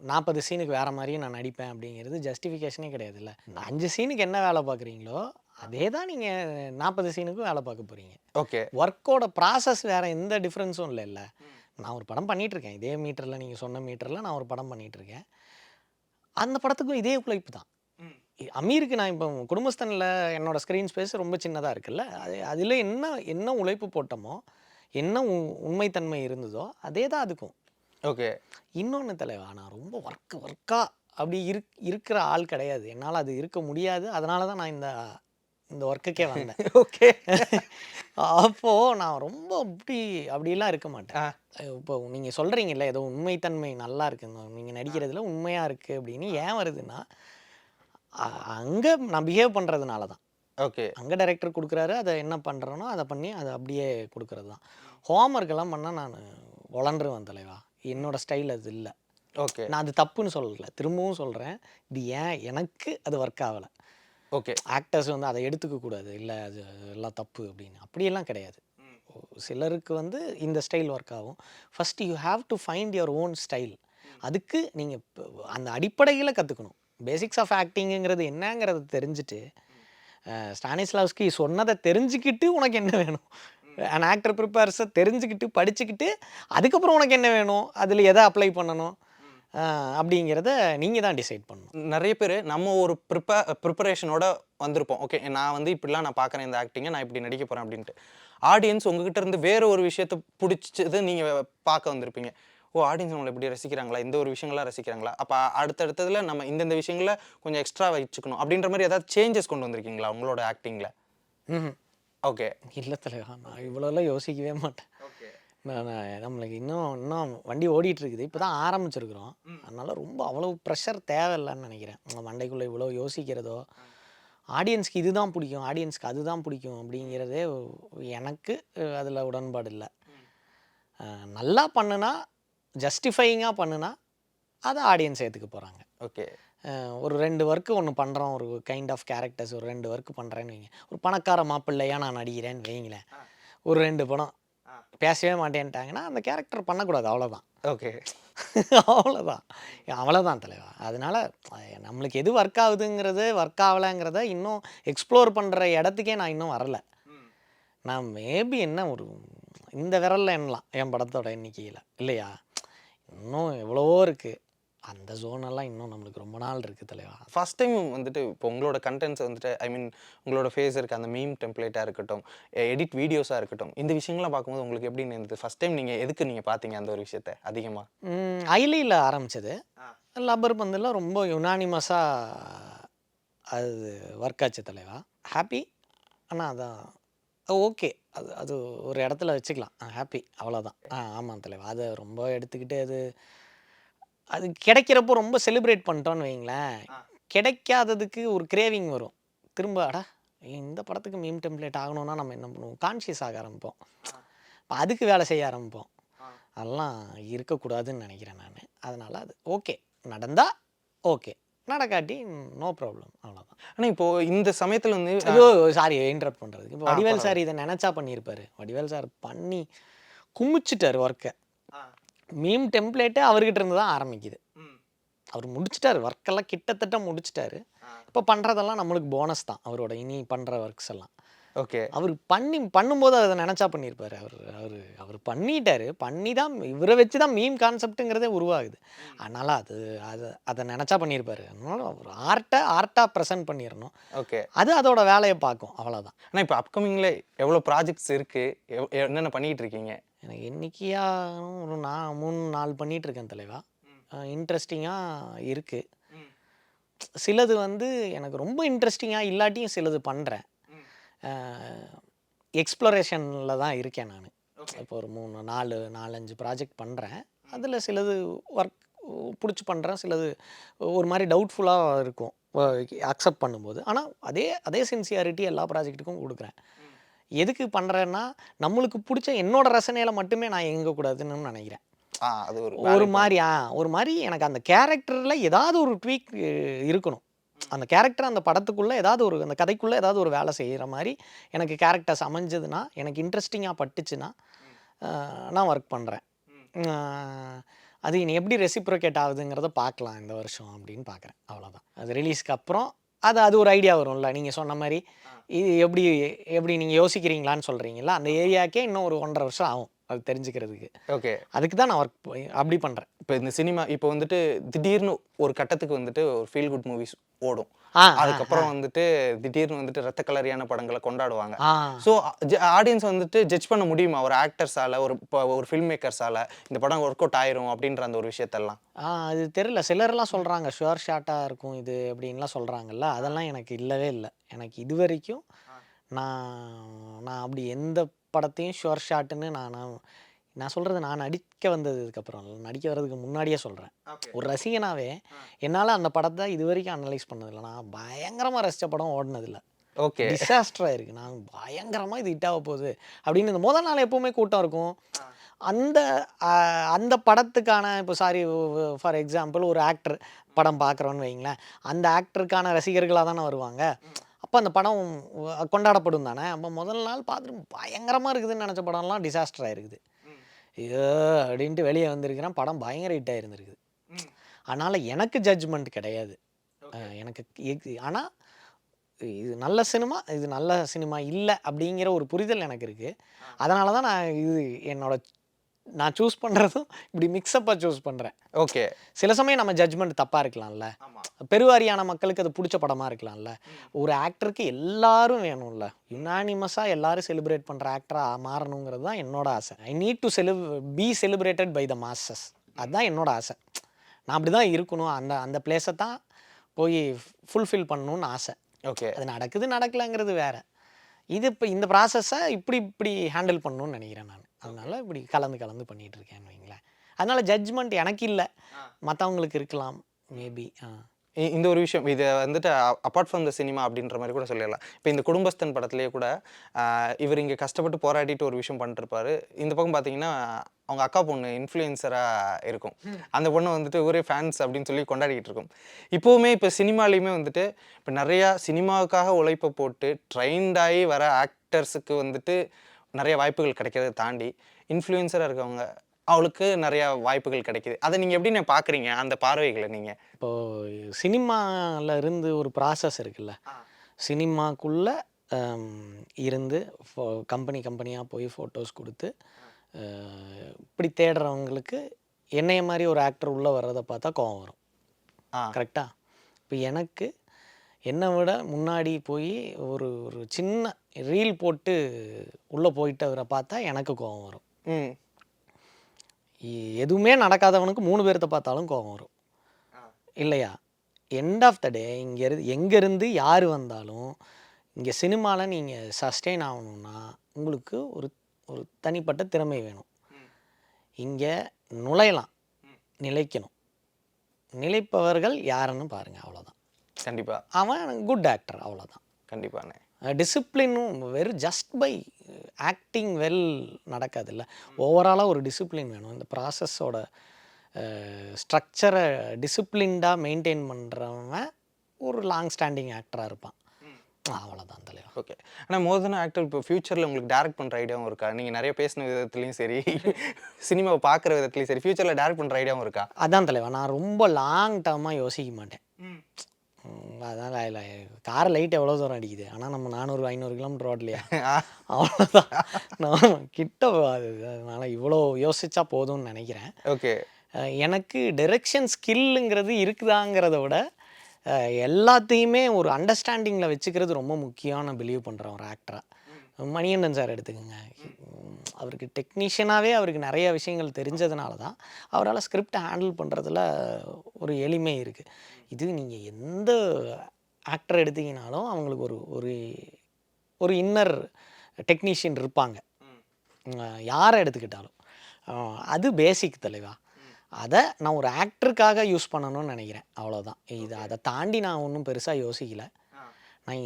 40 சீனுக்கு வேறு மாதிரியும் நான் நடிப்பேன் அப்படிங்கிறது ஜஸ்டிஃபிகேஷனே கிடையாதுல்ல. 5 சீனுக்கு என்ன வேலை பார்க்குறீங்களோ அதே தான் நீங்கள் 40 சீனுக்கும் வேலை பார்க்க போகிறீங்க. ஓகே. ஒர்க்கோட ப்ராசஸ் வேறு எந்த டிஃப்ரென்ஸும் இல்லைல்ல. நான் ஒரு படம் பண்ணிகிட்ருக்கேன், இதே மீட்டரில் நீங்கள் சொன்ன மீட்டரில் நான் ஒரு படம் பண்ணிகிட்ருக்கேன். அந்த படத்துக்கும் இதே உழைப்பு தான். அமீருக்கு நான் இப்போ குடும்பஸ்தனில் என்னோடய ஸ்க்ரீன் ஸ்பேஸ் ரொம்ப சின்னதாக இருக்குல்ல, அதில் என்ன உழைப்பு போட்டோமோ, என்ன உண்மைத்தன்மை இருந்ததோ அதே தான் அதுக்கும். ஓகே. இன்னொன்று தலைவா, நான் ரொம்ப ஒர்க்கா அப்படி இருக்கிற ஆள் கிடையாது. என்னால் அது இருக்க முடியாது. அதனால தான் நான் இந்த ஒர்க்குக்கே வந்தேன். ஓகே. அப்போது நான் ரொம்ப அப்படிலாம் இருக்க மாட்டேன். இப்போ நீங்கள் சொல்கிறீங்கல்ல, ஏதோ உண்மைத்தன்மை நல்லா இருக்குங்க, நீங்கள் நடிக்கிறதுல உண்மையாக இருக்குது அப்படின்னு ஏன் வருதுன்னா, அங்கே நான் பிஹேவ் பண்ணுறதுனால தான். ஓகே. அங்கே டைரக்டர் கொடுக்குறாரு, அதை என்ன பண்ணுறேனோ அதை பண்ணி அதை அப்படியே கொடுக்குறது தான். ஹோம்ஒர்க்கெல்லாம் பண்ணால் நான் வளர்ந்துருவேன் தலைவா. என்னோடய ஸ்டைல் அது இல்லை. ஓகே. நான் அது தப்புன்னு சொல்லலை, திரும்பவும் சொல்கிறேன், இது எனக்கு அது ஒர்க் ஆகலை. ஓகே. ஆக்டர்ஸ் வந்து அதை எடுத்துக்கக்கூடாது, இல்லை அது எல்லாம் தப்பு அப்படின்னு அப்படியெல்லாம் கிடையாது. சிலருக்கு வந்து இந்த ஸ்டைல் ஒர்க் ஆகும். First you have to find your own style. அதுக்கு நீங்கள் அந்த அடிப்படையில் கற்றுக்கணும். பேசிக்ஸ் ஆஃப் ஆக்டிங்குங்கிறது என்னங்கிறத தெரிஞ்சுட்டு, ஸ்டானிஸ்லாவ்ஸ்கி சொன்னதை தெரிஞ்சுக்கிட்டு உனக்கு என்ன வேணும், an actor ப்ரிப்பேர்ஸை தெரிஞ்சுக்கிட்டு படிச்சுக்கிட்டு அதுக்கப்புறம் உனக்கு என்ன வேணும், அதில் எதை அப்ளை பண்ணணும் அப்படிங்கிறத நீங்கள் தான் டிசைட் பண்ணணும். நிறைய பேர் நம்ம ஒரு ப்ரிப்பரேஷனோட வந்திருப்போம். ஓகே, நான் வந்து இப்படிலாம் நான் பார்க்குறேன் இந்த ஆக்டிங்கை, நான் இப்படி நடிக்க போகிறேன் அப்படின்ட்டு. ஆடியன்ஸ் உங்ககிட்ட இருந்து வேறு ஒரு விஷயத்தை பிடிச்சது நீங்கள் பார்க்க வந்திருப்பீங்க. ஓ, ஆடியன்ஸ் நம்மளை இப்படி ரசிக்கிறாங்களா, இந்த ஒரு விஷயங்கள்லாம் ரசிக்கிறாங்களா, அப்போ அடுத்தடுத்ததில் நம்ம இந்தந்த விஷயங்களை கொஞ்சம் எக்ஸ்ட்ரா வச்சுக்கணும் அப்படின்ற மாதிரி ஏதாவது சேஞ்சஸ் கொண்டு வந்திருக்கீங்களா உங்களோட ஆக்டிங்கில்? ஓகே. இல்லை தலைவா, நான் இவ்வளோலாம் யோசிக்கவே மாட்டேன். நம்மளுக்கு இன்னும் வண்டி ஓடிட்டுருக்குது, இப்போ தான் ஆரம்பிச்சிருக்கிறோம். அதனால் ரொம்ப அவ்வளோ ப்ரெஷர் தேவையில்லைன்னு நினைக்கிறேன். மண்டைக்குள்ளே இவ்வளோ யோசிக்கிறதோ, ஆடியன்ஸ்க்கு இது தான் பிடிக்கும், ஆடியன்ஸ்க்கு அதுதான் பிடிக்கும் அப்படிங்கிறதே எனக்கு அதில் உடன்பாடு இல்லை. நல்லா பண்ணுனா, ஜஸ்டிஃபையிங்காக பண்ணுனா அதை ஆடியன்ஸ் ஏற்றுக்க போகிறாங்க. ஓகே. ஒரு 2 ஒர்க்கு ஒன்று பண்ணுறோம், ஒரு கைண்ட் ஆஃப் கேரக்டர்ஸ் ஒரு 2 ஒர்க்கு பண்ணுறேன்னு வைங்க, ஒரு பணக்கார மாப்பிள்ளையாக நான் நடிக்கிறேன்னு வைங்களேன், ஒரு 2 படம் பேசவே மாட்டேன்ட்டாங்கன்னா அந்த கேரக்டர் பண்ணக்கூடாது, அவ்வளோதான். ஓகே. அவ்வளோதான் தலைவா. அதனால் நம்மளுக்கு எது ஒர்க் ஆகுதுங்கிறது, ஒர்க் ஆகலைங்கிறத இன்னும் எக்ஸ்ப்ளோர் பண்ணுற இடத்துக்கே நான் இன்னும் வரலை. நான் மேபி என்ன ஒரு இந்த விரலில் எண்ணலாம் என் படத்தோட எண்ணிக்கையில், இல்லையா? இன்னும் எவ்வளவோ இருக்குது. அந்த ஜோனெல்லாம் இன்னும் நம்மளுக்கு ரொம்ப நாள் இருக்குது தலைவா. ஃபர்ஸ்ட் டைம் வந்துட்டு இப்போ உங்களோட கண்டென்ட்ஸ் வந்துட்டு ஐ மீன் உங்களோட ஃபேஸ் இருக்க அந்த மீம் டெம்ப்ளேட்டாக இருக்கட்டும், எடிட் வீடியோஸாக இருக்கட்டும், இந்த விஷயங்கள்லாம் பார்க்கும்போது உங்களுக்கு எப்படி இருந்தது? ஃபர்ஸ்ட் டைம் நீங்கள் எதுக்கு நீங்கள் பார்த்தீங்க அந்த ஒரு விஷயத்த அதிகமாக? ஐலியில் ஆரம்பித்தது. லப்பர் பந்தில் ரொம்ப யுனானிமஸாக அது ஒர்க் ஆச்சு தலைவா. ஹாப்பி. ஆனால் அதான் ஓகே, அது அது ஒரு இடத்துல வச்சுக்கலாம். ஹாப்பி அவ்வளோதான். ஆமாம் தலைவா. அதை ரொம்ப எடுத்துக்கிட்டு அது கிடைக்கிறப்போ ரொம்ப செலிப்ரேட் பண்ணிட்டோன்னு வைங்களேன், கிடைக்காததுக்கு ஒரு கிரேவிங் வரும். திரும்ப இந்த படத்துக்கு மீம் டெம்ப்ளேட் ஆகணும்னா நம்ம என்ன பண்ணுவோம், கான்ஷியஸ் ஆக ஆரம்பிப்போம். இப்போ அதுக்கு வேலை செய்ய ஆரம்பிப்போம். அதெல்லாம் இருக்கக்கூடாதுன்னு நினைக்கிறேன் நான். அதனால் அது ஓகே, நடந்தால் ஓகே, நடக்காட்டி நோ ப்ராப்ளம், அவ்வளோதான். ஆனால் இப்போது இந்த சமயத்தில் வந்து ஐயோ சாரி இன்டரப்ட் பண்ணுறதுக்கு. இப்போ வடிவேல் சார் இதை நினச்சா பண்ணியிருப்பார். வடிவேல் சார் பண்ணி குமிச்சிட்டார் ஒர்க்கை. மீம் டெம்ப்ளேட்டே அவர்கிட்ட இருந்து தான் ஆரம்பிக்குது. அவர் முடிச்சிட்டாரு, ஒர்க்கெல்லாம் கிட்டத்தட்ட முடிச்சிட்டாரு. இப்போ பண்ணுறதெல்லாம் நம்மளுக்கு போனஸ் தான், அவரோட இனி பண்ணுற ஒர்க்ஸ் எல்லாம். ஓகே, அவர் பண்ணும்போது அதை நினச்சா பண்ணியிருப்பார். அவர் பண்ணிட்டாரு. பண்ணி தான் இவரை வச்சு தான் மீம் கான்செப்ட்டுங்கிறதே உருவாகுது. அதனால் அதை நினச்சா பண்ணியிருப்பாரு. அதனால ஒரு ஆர்ட்டாக ப்ரெசென்ட் பண்ணிடணும். ஓகே, அது அதோட வேலையை பார்க்கும், அவ்வளோதான். ஆனால் இப்போ அப்கமிங்கில் எவ்வளோ ப்ராஜெக்ட்ஸ் இருக்குது, என்னென்ன பண்ணிகிட்டு இருக்கீங்க? எனக்கு என்றைக்கியா ஒரு 3-4 பண்ணிகிட்ருக்கேன் தலைவா. இன்ட்ரெஸ்டிங்காக இருக்குது. சிலது எனக்கு ரொம்ப இன்ட்ரெஸ்டிங்காக இல்லாட்டியும் சிலது பண்ணுறேன். எக்ஸ்ப்ளோரேஷனில் தான் இருக்கேன் நான். இப்போ ஒரு 4-5 ப்ராஜெக்ட் பண்ணுறேன். அதில் சிலது ஒர்க் பிடிச்சி பண்ணுறேன், சிலது ஒரு மாதிரி டவுட்ஃபுல்லாக இருக்கும் அக்செப்ட் பண்ணும்போது. ஆனால் அதே சின்சியாரிட்டி எல்லா ப்ராஜெக்ட்டுக்கும் கொடுக்குறேன். எதுக்கு பண்ணுறேன்னா, நம்மளுக்கு பிடிச்ச என்னோட ரசனையில் மட்டுமே நான் இயங்கக்கூடாதுன்னு நினைக்கிறேன். அது ஒரு மாதிரி எனக்கு அந்த கேரக்டரில் ஏதாவது ஒரு ட்வீக் இருக்கணும். அந்த கேரக்டர் அந்த படத்துக்குள்ளே ஏதாவது ஒரு, அந்த கதைக்குள்ளே ஏதாவது ஒரு வேலை செய்கிற மாதிரி எனக்கு கேரக்டர்ஸ் அமைஞ்சதுன்னா, எனக்கு இன்ட்ரெஸ்டிங்காக பட்டுச்சுன்னா நான் ஒர்க் பண்ணுறேன். அது இனி எப்படி ரெசிப்ரோகேட் ஆகுதுங்கிறத பார்க்கலாம் இந்த வருஷம் அப்படின்னு பார்க்குறேன், அவ்வளோதான். அது ரிலீஸ்க்கு அப்புறம் அது ஒரு ஐடியா வரும்ல. நீங்கள் சொன்ன மாதிரி இது எப்படி நீங்கள் யோசிக்கிறீங்களான்னு சொல்கிறீங்களா, அந்த ஏரியாக்கே இன்னும் ஒரு 1.5 வருஷம் ஆகும் அது தெரிஞ்சுக்கிறதுக்கு. ஓகே, அதுக்கு தான் நான் ஒர்க் அப்படி பண்ணுறேன். இப்போ இந்த சினிமா இப்போ வந்துட்டு திடீர்னு ஒரு கட்டத்துக்கு வந்துட்டு ஒரு ஃபீல் குட் மூவிஸ் ஓடும். அதுக்கப்புறம் வந்துட்டு திடீர்னு வந்துட்டு ரத்த கலரியான படங்களை கொண்டாடுவாங்க. ஸோ ஆடியன்ஸ் வந்துட்டு ஜட்ஜ் பண்ண முடியுமா ஒரு ஆக்டர்ஸால, ஒரு ஃபில்ம் மேக்கர்ஸால இந்த படம் ஒர்க் அவுட் ஆயிரும் அப்படின்ற அந்த ஒரு விஷயத்தெல்லாம்? அது தெரியல. சிலர்லாம் சொல்கிறாங்க ஷுவர் ஷாட்டாக இருக்கும் இது அப்படின்லாம் சொல்கிறாங்கல்ல. அதெல்லாம் எனக்கு இல்லவே இல்லை. எனக்கு இது வரைக்கும் நான் அப்படி எந்த படத்தையும் ஷுவர் ஷாட்டுன்னு நான் சொல்கிறது, நான் நடிக்க வந்ததுக்கப்புறம் நடிக்க வர்றதுக்கு முன்னாடியே சொல்கிறேன். ஒரு ரசிகனாகவே என்னால் அந்த படத்தை இது வரைக்கும் அனலைஸ் பண்ணதில்லை. நான் பயங்கரமாக ரசித்த படம் ஓடினதில்லை. ஓகே, டிசாஸ்டராக இருக்குது. நான் பயங்கரமாக இது ஹிட் ஆக போகுது அப்படின்னு இந்த முதல் நாள் எப்போவுமே கூட்டம் இருக்கும். அந்த படத்துக்கான இப்போ ஃபார் எக்ஸாம்பிள் ஒரு ஆக்டர் படம் பார்க்குறோன்னு வைங்களேன், அந்த ஆக்டருக்கான ரசிகர்களாக தானே வருவாங்க. அப்போ அந்த படம் கொண்டாடப்படும் தானே. அப்போ முதல் நாள் பார்த்துட்டு பயங்கரமாக இருக்குதுன்னு நினச்ச படம்லாம் டிசாஸ்டர் ஆகிருக்குது. ஐயோ அப்படின்ட்டு வெளியே வந்திருக்கிறேன், படம் பயங்கர ஹிட் ஆகிருந்துருக்குது. அதனால் எனக்கு ஜட்ஜ்மெண்ட் கிடையாது எனக்கு. ஆனால் இது நல்ல சினிமா, இது நல்ல சினிமா இல்லை அப்படிங்கிற ஒரு புரிதல் எனக்கு இருக்குது. அதனால தான் நான் சூஸ் பண்ணுறதும் இப்படி மிக்சப்பாக சூஸ் பண்ணுறேன். ஓகே, சில சமயம் நம்ம ஜட்ஜ்மெண்ட் தப்பாக இருக்கலாம்ல, பெருவாரியான மக்களுக்கு அது பிடிச்ச படமாக இருக்கலாம்ல. ஒரு ஆக்டருக்கு எல்லாரும் வேணும்ல, யுனானிமஸாக எல்லாரும் செலிப்ரேட் பண்ணுற ஆக்டராக மாறணுங்கிறது தான் என்னோட ஆசை. I need to be celebrated by the masses. அதுதான் என்னோட ஆசை. நான் அப்படி தான் இருக்கணும், அந்த பிளேஸை தான் போய் ஃபுல்ஃபில் பண்ணணும்னு ஆசை. ஓகே, அது நடக்கலைங்கிறது வேறு. இது இப்போ இந்த ப்ராசஸை இப்படி ஹேண்டில் பண்ணணும்னு நினைக்கிறேன் நான். அதனால் இப்படி கலந்து பண்ணிகிட்டு இருக்கேன்னு வைங்களேன். அதனால் ஜட்ஜ்மெண்ட் எனக்கு இல்லை, மற்றவங்களுக்கு இருக்கலாம் மேபி. இந்த ஒரு விஷயம் இதை வந்துட்டு அப்பார்ட் ஃப்ரம் த சினிமா அப்படின்ற மாதிரி கூட சொல்லிடலாம். இப்போ இந்த குடும்பஸ்தன் படத்துலேயே கூட இவர் இங்கே கஷ்டப்பட்டு போராடிட்டு ஒரு விஷயம் பண்ணிட்டுருப்பாரு. இந்த பக்கம் பார்த்தீங்கன்னா அவங்க அக்கா பொண்ணு இன்ஃப்ளூயன்சராக இருக்கும். அந்த பொண்ணு வந்துட்டு ஒரே ஃபேன்ஸ் அப்படின்னு சொல்லி கொண்டாடிக்கிட்டு இருக்கும். இப்போவுமே இப்போ சினிமாலேயுமே வந்துட்டு இப்போ நிறையா சினிமாவுக்காக உழைப்பை போட்டு ட்ரெயின்டாகி வர ஆக்டர்ஸுக்கு வந்துட்டு நிறைய வாய்ப்புகள் கிடைக்கிறத தாண்டி இன்ஃப்ளூயன்சராக இருக்கவங்க அவளுக்கு நிறையா வாய்ப்புகள் கிடைக்கிது. அதை நீங்கள் எப்படி பார்க்குறீங்க அந்த பார்வைகளை? நீங்கள் இப்போது சினிமாவில் இருந்து ஒரு ப்ராசஸ் இருக்குல்ல, சினிமாக்குள்ளே இருந்து கம்பெனியாக போய் ஃபோட்டோஸ் கொடுத்து இப்படி தேடுறவங்களுக்கு என்னைய மாதிரி ஒரு ஆக்டர் உள்ளே வர்றதை பார்த்தா கோவம் வரும். கரெக்டாக? இப்போ எனக்கு என்னை விட முன்னாடி போய் ஒரு ஒரு சின்ன ரீல் போட்டு உள்ளே போயிட்டவரை பார்த்தா எனக்கு கோவம் வரும். எதுவுமே நடக்காதவனுக்கு 3 பேர்த்த பார்த்தாலும் கோவம் வரும் இல்லையா? எண்ட் ஆஃப் த டே எங்கேருந்து யார் வந்தாலும் இங்கே சினிமாவில் நீங்கள் சஸ்டெயின் ஆகணுன்னா உங்களுக்கு ஒரு ஒரு தனிப்பட்ட திறமை வேணும். இங்கே நுழையலாம், நிலைக்கணும். நிலைப்பவர்கள் யாருன்னு பாருங்கள், அவ்வளோதான். கண்டிப்பாக அவன் குட் ஆக்டர், அவ்வளோதான். கண்டிப்பாண்ணே. டிசிப்ளினும் வெறும் ஜஸ்ட் பை ஆக்டிங் வெல் நடக்காதுல்ல. ஓவராலாக ஒரு டிசிப்ளின் வேணும். இந்த ப்ராசஸோட ஸ்ட்ரக்சரை டிசிப்ளின்டாக மெயின்டைன் பண்ணுறவன் ஒரு லாங் ஸ்டாண்டிங் ஆக்டராக இருப்பான். அவ்வளோதான் தலைவா. ஓகே. ஆனால் மோதன ஆக்டர் இப்போ ஃபியூச்சரில் உங்களுக்கு டேரக்ட் பண்ணுற ஐடியாவும் இருக்கா? நீங்கள் நிறைய பேசின விதத்துலையும் சரி, சினிமாவை பார்க்குற விதத்துலையும் சரி, ஃபியூச்சரில் டேரக்ட் பண்ணுற ஐடியாவும் இருக்கா? அதான் தலைவா, நான் ரொம்ப லாங் டேர்மாக யோசிக்க மாட்டேன். அதான் கார் லைட் எவ்வளோ தூரம் அடிக்குது, ஆனால் நம்ம 400-500 கிலோமீட்டர் ரோட்லையா, அவ்வளோதான். நான் கிட்ட அதனால் இவ்வளோ யோசிச்சா போதும்னு நினைக்கிறேன். ஓகே. எனக்கு டைரெக்ஷன் ஸ்கில்லுங்கிறது இருக்குதாங்கிறத விட எல்லாத்தையுமே ஒரு அண்டர்ஸ்டாண்டிங்கில் வச்சுக்கிறது ரொம்ப முக்கியம். நான் பிலீவ் பண்ணுறேன் ஒரு ஆக்டராக. மணிகண்டன் சார் எடுத்துக்கோங்க, அவருக்கு டெக்னீஷியனாகவே அவருக்கு நிறைய விஷயங்கள் தெரிஞ்சதுனால தான் அவரால் ஸ்கிரிப்டை ஹேண்டில் பண்ணுறதுல ஒரு எளிமை இருக்குது. இது நீங்கள் எந்த ஆக்டர் எடுத்தீங்கனாலும் அவங்களுக்கு ஒரு ஒரு ஒரு இன்னர் டெக்னீஷியன் இருப்பாங்க, யாரை எடுத்துக்கிட்டாலும். அது பேசிக் தலைவா. அதை நான் ஒரு ஆக்டருக்காக யூஸ் பண்ணணும்னு நினைக்கிறேன், அவ்வளோதான். அதை தாண்டி நான் ஒன்றும் பெருசாக யோசிக்கலை.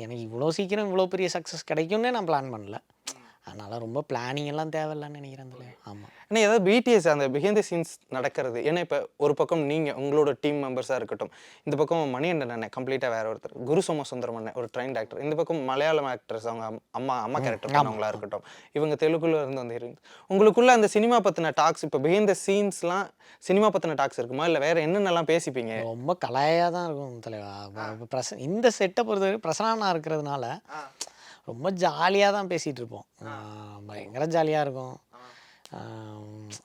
எனக்கு இவ்வளோ சீக்கிரம் இவ்வளோ பெரிய சக்ஸஸ் கிடைக்கும்னே நான் பிளான் பண்ணல. அதனால் ரொம்ப பிளானிங் எல்லாம் தேவையில்லைன்னு நினைக்கிறேன். ஆமாம். ஆனால் ஏதாவது பிடிஎஸ் அந்த பிஹைண்ட் தி சீன்ஸ் நடக்கிறது, ஏன்னா இப்போ ஒரு பக்கம் நீங்கள் உங்களோட டீம் மெம்பர்ஸாக இருக்கட்டும், இந்த பக்கம் மணிகண்டன் அண்ணன் கம்ப்ளீட்டாக வேறு ஒருத்தர், குரு சோமசுந்தரம் அண்ணன் ஒரு ட்ரைன்ட் ஆக்டர், இந்த பக்கம் மலையாளம் ஆக்டர்ஸ் அவங்க அம்மா கேரக்டர் பண்ணவங்களா இருக்கட்டும், இவங்க தெலுங்குல இருந்து வந்து இருந்து உங்களுக்குள்ள அந்த சினிமா பற்றின டாக்ஸ், இப்போ பிஹைண்ட் தி சீன்ஸ்லாம் சினிமா பற்றின டாக்ஸ் இருக்குமா, இல்லை வேறு என்னென்னலாம் பேசிப்பீங்க? ரொம்ப கலையாக தான் இருக்கும் தலைவா. இந்த செட்டை பொறுத்தவரை பிரசன்னா இருக்கிறதுனால ரொம்ப ஜாலியாக தான் பேசிகிட்டு இருப்போம். பயங்கர ஜாலியாக இருக்கும்.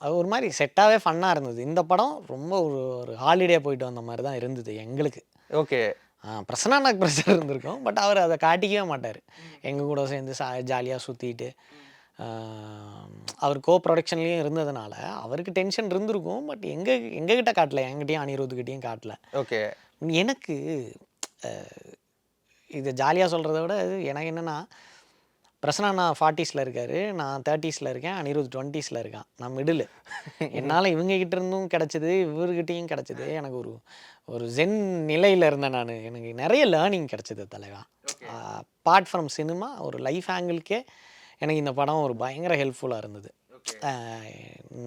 அது ஒரு மாதிரி செட்டாகவே ஃபன்னாக இருந்தது. இந்த படம் ரொம்ப ஒரு ஹாலிடே போயிட்டு வந்த மாதிரி தான் இருந்தது எங்களுக்கு. ஓகே. பிரசன்னாக்கு ப்ரெஷர் இருந்திருக்கும், பட் அவர் அதை காட்டிக்கவே மாட்டார். எங்கள் கூட சேர்ந்து ஜாலியாக சுற்றிட்டு அவர் கோ ப்ரொடக்ஷன்லேயும் இருந்ததுனால அவருக்கு டென்ஷன் இருந்திருக்கும். பட் எங்ககிட்ட காட்டல, எங்கிட்டையும் அனிருத்துக்கிட்டையும் காட்டல. ஓகே. எனக்கு இது ஜாலியாக சொல்கிறத விட எனக்கு என்னென்னா, பிரசன்னா 40s இருக்கார், நான் 30s இருக்கேன், அனிருத் 20s இருக்கான், நான் மிடில். என்னால் இவங்ககிட்ட இருந்தும் கிடச்சிது, இவர்கிட்டையும் கிடச்சிது. எனக்கு ஒரு ஜென் நிலையில் இருந்தேன் நான். எனக்கு நிறைய லேர்னிங் கிடச்சிது தலைவா. அப்பார்ட் ஃப்ரம் சினிமா ஒரு லைஃப் ஆங்கிள்கே எனக்கு இந்த படம் ஒரு பயங்கர ஹெல்ப்ஃபுல்லாக இருந்தது.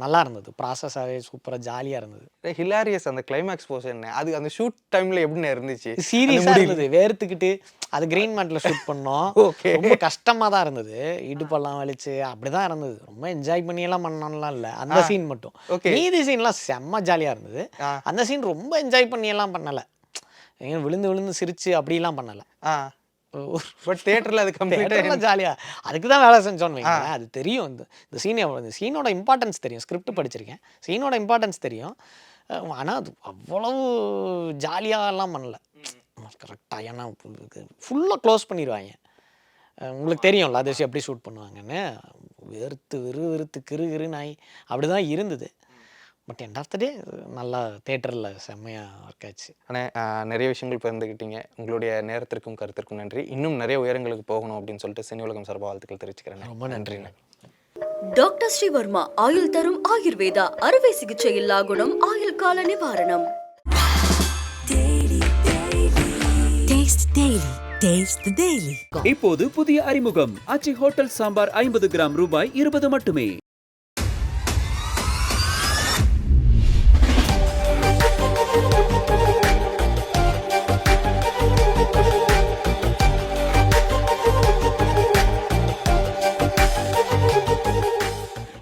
நல்லா இருந்தது, ப்ராசஸாகவே சூப்பராக ஜாலியாக இருந்தது. ஹிலாரியஸ் அந்த கிளைமேக்ஸ் போர்ஷன், அது அந்த ஷூட் டைமில் எப்படின்னு இருந்துச்சு? சீரியஸாக இருந்தது, வேர்த்துக்கிட்டு அது கிரீன் மேட்டில் ஷூட் பண்ணோம். ரொம்ப கஷ்டமாக தான் இருந்தது, இடுப்பெல்லாம் வலிச்சு அப்படி தான் இருந்தது. ரொம்ப என்ஜாய் பண்ணியெல்லாம் பண்ணலாம் இல்லை, அந்த சீன் மட்டும். மீதி சீன்லாம் செம்ம ஜாலியாக இருந்தது. அந்த சீன் ரொம்ப என்ஜாய் பண்ணியெல்லாம் பண்ணலை, விழுந்து விழுந்து சிரிச்சு அப்படிலாம் பண்ணலை. பட் தியேட்டரில் அது கம்ப்ளீட்டாக ஜாலியாக அதுக்கு தான் வேலை செஞ்சோன்னு வைங்களேன். அது தெரியும், இந்த சீனோட இம்பார்ட்டன்ஸ் தெரியும். ஸ்கிரிப்ட் படிச்சிருக்கேன், சீனோட இம்பார்ட்டன்ஸ் தெரியும். ஆனால் அது அவ்வளவு ஜாலியாகலாம் பண்ணல, கரெக்டாக. ஏன்னா ஃபுல்லாக க்ளோஸ் பண்ணிடுவாங்க. உங்களுக்கு தெரியும்ல அது எப்படி ஷூட் பண்ணுவாங்கன்னு. வெறுத்து கிரு நாய் அப்படி தான் இருந்தது. பட் எண்ட் ஆஃப் த டே நல்லா தேட்டரில் செம்மையாக ஒர்க் ஆச்சு. ஆனால் நிறைய விஷயங்கள் பகிர்ந்துக்கிட்டீங்க. உங்களுடைய நேரத்திற்கும் கருத்திற்கும் நன்றி. இன்னும் நிறைய உயரங்களுக்கு போகணும் அப்படின்னு சொல்லிட்டு சினி உலகம் சார்பாக வாழ்த்துக்கள் தெரிவிச்சுக்கிறேன். ரொம்ப நன்றிண்ணே. டாக்டர் ஸ்ரீவர்மா ஆயுள் தரும் ஆயுர்வேதா அறுவை சிகிச்சை இல்லா குணம், ஆயுள் கால நிவாரணம். இப்போது புதிய அறிமுகம் ஆச்சி ஹோட்டல் சாம்பார் 50 கிராம் ரூபாய் 20 மட்டுமே.